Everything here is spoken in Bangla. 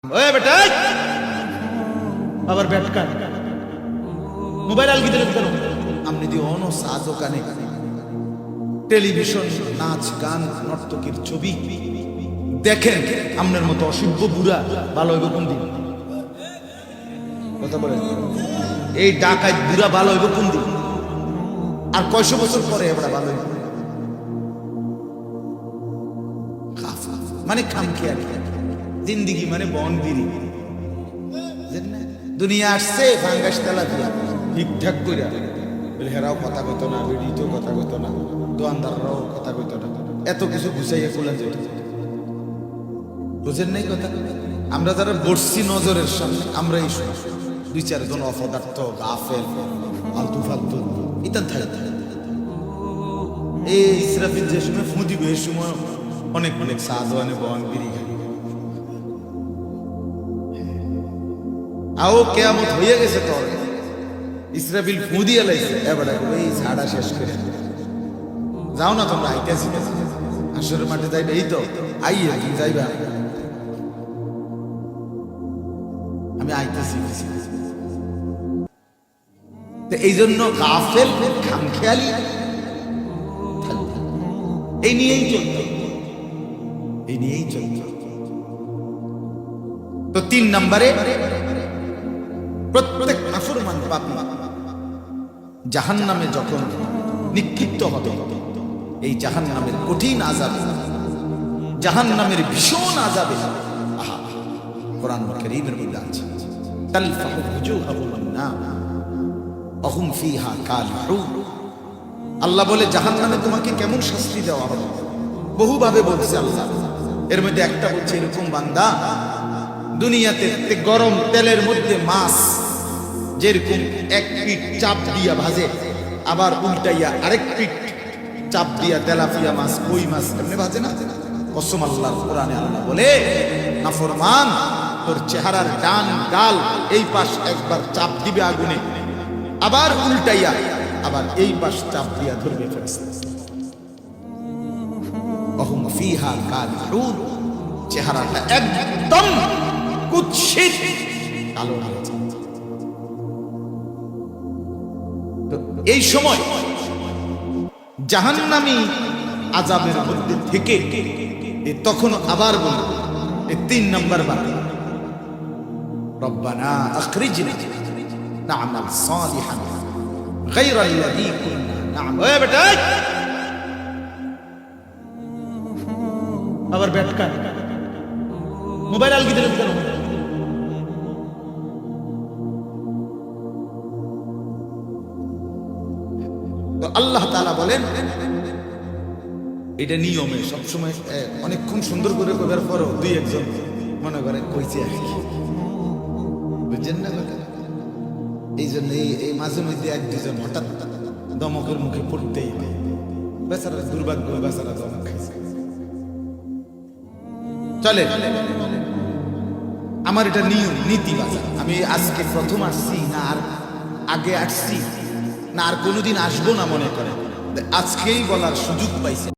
ওই বেটা আবার ব্যাট কাট মোবাইল আলগি দিলে কেন আপনি দি অন সাজো কানে টেলিভিশন নাচ গান নর্তকীর ছবি দেখেন আপনার মতো অসভ্য বুড়া ভালো হইব কোন দিন কথা বলেন এই ডাকাত বুড়া ভালো হইব কোন দিন আর কয়শো বছর পরে এবার ভালো হইব মানে খামখেয়ালি জিন্দিগি মানে বন বিড়ি দুনিয়া আসছে ভাঙ্গাস তেলা দিয়া ঠিকঠাক কইরা বলে হেরাও কথা কইতো না বেড়িতেও কথা কইতো না দোয়ানদাররাও কথা কইতো না এত কিছু গুছাইয়া খোলা যেত বুঝেন নাই কথা আমরা যারা বসছি নজরের সামনে আমরা এই দুই চারজন অপদার্থ গাফেল ফালতু ফালতু ইতান থাকে এই ইসরাফিল যে সময় ফুঁদিবে এই সময় অনেক অনেক সাজওয়ানে বন বিড়ি খাই আও কিয়ামত হয়ে গেছে তোর ইসরাফিল ফুঁদি আলাইছে এবারে এই ঝাড়া শেষ করে যাও না তোমরা আইতেছি আসরের মাঠে যাইবে এই তো আইয়ে তুমি যাইবা আমি আইতেছি তো এই জন্য গাফেল খামখেয়ালি এই নিয়েই চলত এই নিয়েই চলত তো 3 নম্বরে প্রত্যেক নাফরমান পাপী জাহান্নামে যখন নিক্ষিপ্ত হবে এই জাহান্নামের কঠিন আযাবে জাহান্নামের ভীষণ আযাবে কোরআন কারীমের মধ্যে আছে তালফাহু ওয়ুজুহুহুম নার ওয়া হুম ফিহা কালিহুন আল্লাহ বলে জাহান্নামে তোমাকে কেমন শাস্তি দেওয়া হবে বহুভাবে বলছে আল্লাহ এর মধ্যে একটা বলছে এরকম বান্দা দুনিয়াতে গরম তেলের মধ্যে মাছ যেরকম এক পিঠ চাপ দিয়া ভাজে আবার উল্টাইয়া আরেক পিঠ চাপ দিয়া তেলাপিয়া মাছ কই মাছ এমনি ভাজে না কসম আল্লাহর কোরআনে আল্লাহ বলে নাফরমান তোর চেহারার ডান গাল এই পাশ একবার চাপ দিবে আগুনে আবার উল্টাইয়া আবার এই পাশ চাপ দিয়া ধরবে ফেরেশতা ওহুম ফিহা কালিহুন চেহারাটা একদম কুৎসিত কালো হয়েছে এই সময় জাহান্নামী আযাবের মধ্যে থেকে তখন আবার বলল এই 3 নম্বর বার রব্বানা আখরিজনা না'মাল সালিহান গায়রা আল্লাযী কুননা না'মাল ওই বেটা আবার ব্যাট কাট মোবাইল আলগি দিলে কেন তো আল্লাহ তাআলা বলেন এটা নিয়মে সবসময় অনেকক্ষণ সুন্দর করে করার পরও দুই একজন মনে করে কইছে আর কি বুঝছেন না এই জন্য এই মাঝে মধ্যে এক দুজন হঠাৎ দমকের মুখে পড়তেই হয় বেচারা দুর্ভাগ্য বেচারা দমক খাইছে চলে আমার এটা নিয়ম নীতি বাজার আমি আজকে প্রথম আসছি না আর আগে আসছি না আর কোনোদিন আসবো না মনে করে আজকেই বলার সুযোগ পাইছি